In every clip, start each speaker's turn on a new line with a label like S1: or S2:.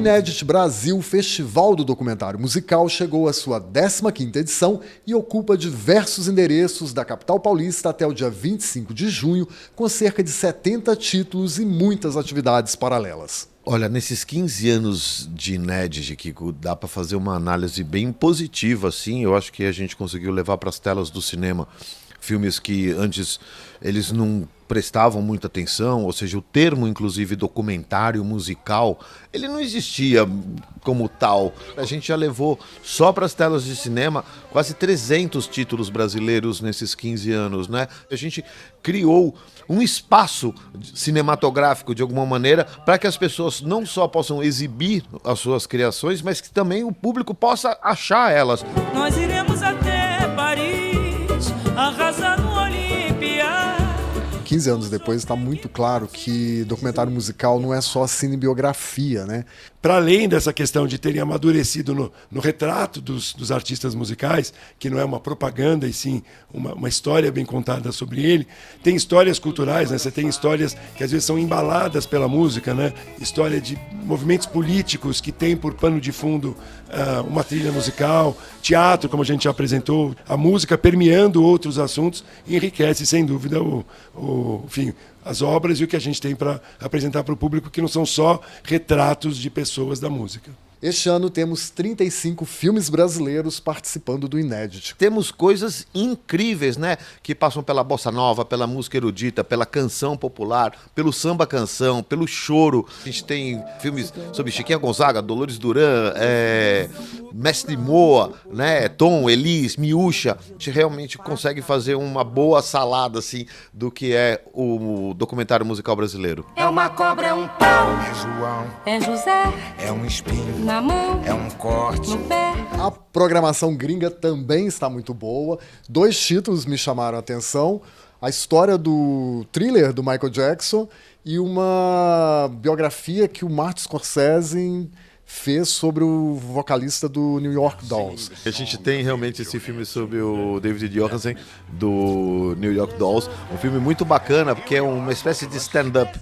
S1: Inédit Brasil, Festival do Documentário Musical, chegou à sua 15ª edição e ocupa diversos endereços da capital paulista até o dia 25 de junho, com cerca de 70 títulos e muitas atividades paralelas.
S2: Olha, nesses 15 anos de Inédit, Kiko, dá para fazer uma análise bem positiva, assim. Eu acho que a gente conseguiu levar para as telas do cinema filmes que antes eles não prestavam muita atenção, ou seja, o termo, inclusive, documentário musical, ele não existia como tal. A gente já levou só para as telas de cinema quase 300 títulos brasileiros nesses 15 anos, né? A gente criou um espaço cinematográfico, de alguma maneira, para que as pessoas não só possam exibir as suas criações, mas que também o público possa achar elas.
S3: Nós iremos até Paris, arrasar no Olímpia.
S1: 15 anos depois, está muito claro que documentário musical não é só cinebiografia, né?
S4: Para além dessa questão de terem amadurecido no retrato dos artistas musicais, que não é uma propaganda e sim uma história bem contada sobre ele, tem histórias culturais, né? Você tem histórias que às vezes são embaladas pela música, né? História de movimentos políticos que tem por pano de fundo uma trilha musical, teatro, como a gente já apresentou, a música permeando outros assuntos, enriquece sem dúvida enfim, as obras e o que a gente tem para apresentar para o público, que não são só retratos de pessoas da música.
S1: Este ano temos 35 filmes brasileiros participando do Inédit.
S2: Temos coisas incríveis, né? Que passam pela bossa nova, pela música erudita, pela canção popular, pelo samba canção, pelo choro. A gente tem filmes sobre Chiquinha Gonzaga, Dolores Duran, Mestre Moa, né? Tom, Elis, Miúcha. A gente realmente consegue fazer uma boa salada assim do que é o documentário musical brasileiro.
S3: É uma cobra, é um pau,
S5: É João,
S3: é José,
S5: é um espinho,
S3: na mão,
S5: é um corte.
S3: no pé.
S1: A programação gringa também está muito boa. 2 títulos me chamaram a atenção. A história do Thriller do Michael Jackson e uma biografia que o Martin Scorsese fez sobre o vocalista do New York Dolls.
S2: A gente tem realmente esse filme sobre o David Johansen, do New York Dolls. Um filme muito bacana, porque é uma espécie de stand-up,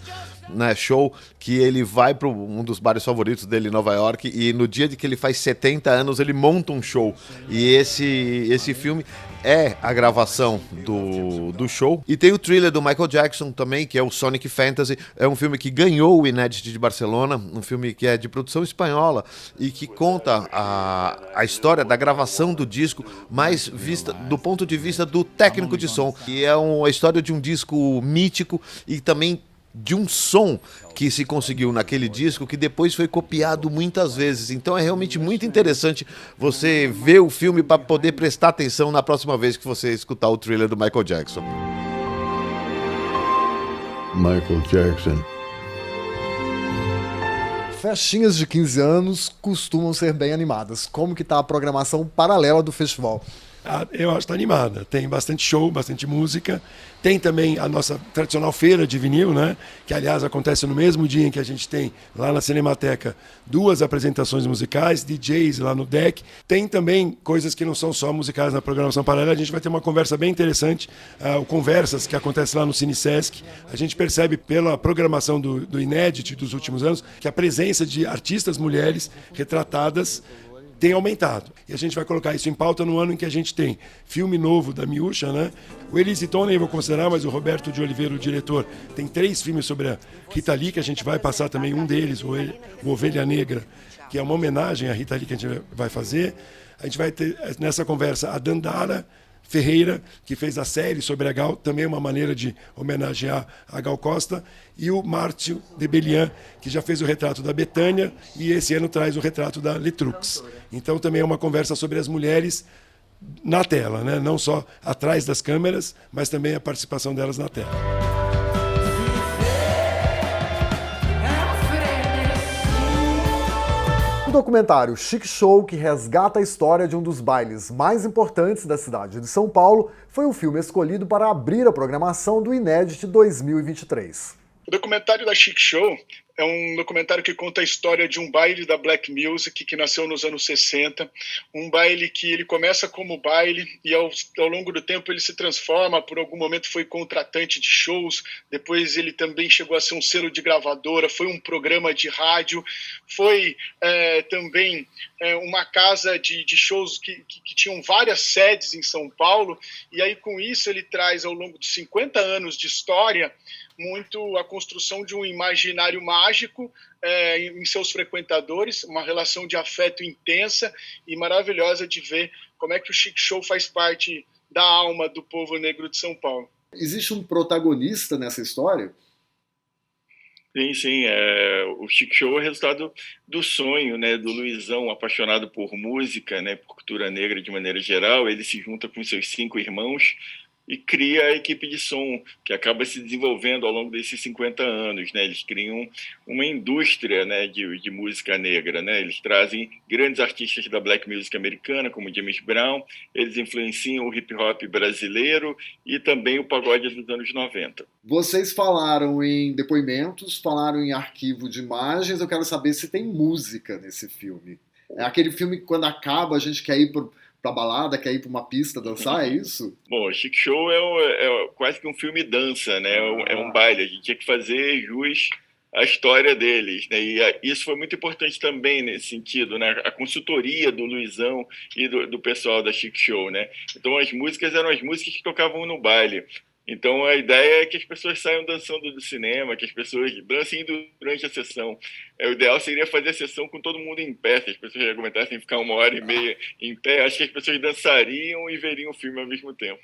S2: né, show, que ele vai para um dos bares favoritos dele em Nova York e no dia de que ele faz 70 anos ele monta um show. E esse filme é a gravação do show. E tem o Thriller do Michael Jackson também, que é o Sonic Fantasy. É um filme que ganhou o Inédit de Barcelona, um filme que é de produção espanhola e que conta a história da gravação do disco, mas vista do ponto de vista do técnico de som. E é a história de um disco mítico e também de um som que se conseguiu naquele disco que depois foi copiado muitas vezes. Então é realmente muito interessante você ver o filme para poder prestar atenção na próxima vez que você escutar o Thriller do Michael Jackson.
S6: Michael Jackson.
S1: Festinhas de 15 anos costumam ser bem animadas. Como que está a programação paralela do festival?
S4: Eu acho que está animada. Tem bastante show, bastante música. Tem também a nossa tradicional feira de vinil, né? Que, aliás, acontece no mesmo dia em que a gente tem lá na Cinemateca 2 apresentações musicais, DJs lá no deck. Tem também coisas que não são só musicais na programação paralela. A gente vai ter uma conversa bem interessante, o Conversas, que acontece lá no Cine Sesc. A gente percebe pela programação do Inédit dos últimos anos que a presença de artistas mulheres retratadas tem aumentado. E a gente vai colocar isso em pauta no ano em que a gente tem filme novo da Miúcha, né? O Elis e Tom nem vou considerar, mas o Roberto de Oliveira, o diretor, tem 3 filmes sobre a Rita Lee, que a gente vai passar também um deles, o Ovelha Negra, que é uma homenagem à Rita Lee que a gente vai fazer. A gente vai ter nessa conversa a Dandara Ferreira, que fez a série sobre a Gal, também uma maneira de homenagear a Gal Costa, e o Márcio de Belian, que já fez o retrato da Betânia e esse ano traz o retrato da Letrux. Então também é uma conversa sobre as mulheres na tela, né? Não só atrás das câmeras, mas também a participação delas na tela.
S1: O documentário Chic Show, que resgata a história de um dos bailes mais importantes da cidade de São Paulo, foi o filme escolhido para abrir a programação do Inédit 2023.
S7: O documentário da Chic Show É um documentário que conta a história de um baile da Black Music que nasceu nos anos 60. Um baile que ele começa como baile e ao longo do tempo ele se transforma. Por algum momento foi contratante de shows, depois ele também chegou a ser um selo de gravadora, foi um programa de rádio, foi também uma casa de shows que tinham várias sedes em São Paulo. E aí com isso ele traz ao longo de 50 anos de história muito a construção de um imaginário mágico em seus frequentadores, uma relação de afeto intensa e maravilhosa de ver como é que o Chic Show faz parte da alma do povo negro de São Paulo.
S1: Existe um protagonista nessa história?
S8: Sim. O Chic Show é resultado do sonho, né, do Luizão, apaixonado por música, né, por cultura negra de maneira geral. Ele se junta com seus 5 irmãos e cria a equipe de som, que acaba se desenvolvendo ao longo desses 50 anos. Né? Eles criam uma indústria, né, de música negra. Né? Eles trazem grandes artistas da black music americana, como James Brown, eles influenciam o hip-hop brasileiro e também o pagode dos anos 90.
S1: Vocês falaram em depoimentos, falaram em arquivo de imagens, eu quero saber se tem música nesse filme. É aquele filme que quando acaba a gente quer ir pra balada, quer ir pra uma pista dançar, é isso?
S8: Bom, o Chic Show é quase que um filme dança, né? É um baile. A gente tinha que fazer jus à história deles, né? E isso foi muito importante também nesse sentido, né? A consultoria do Luizão e do pessoal da Chic Show, né? Então as músicas eram as músicas que tocavam no baile. Então a ideia é que as pessoas saiam dançando do cinema, que as pessoas dancem durante a sessão. O ideal seria fazer a sessão com todo mundo em pé. Se as pessoas argumentassem ficar 1h30 em pé, acho que as pessoas dançariam e veriam o filme ao mesmo tempo.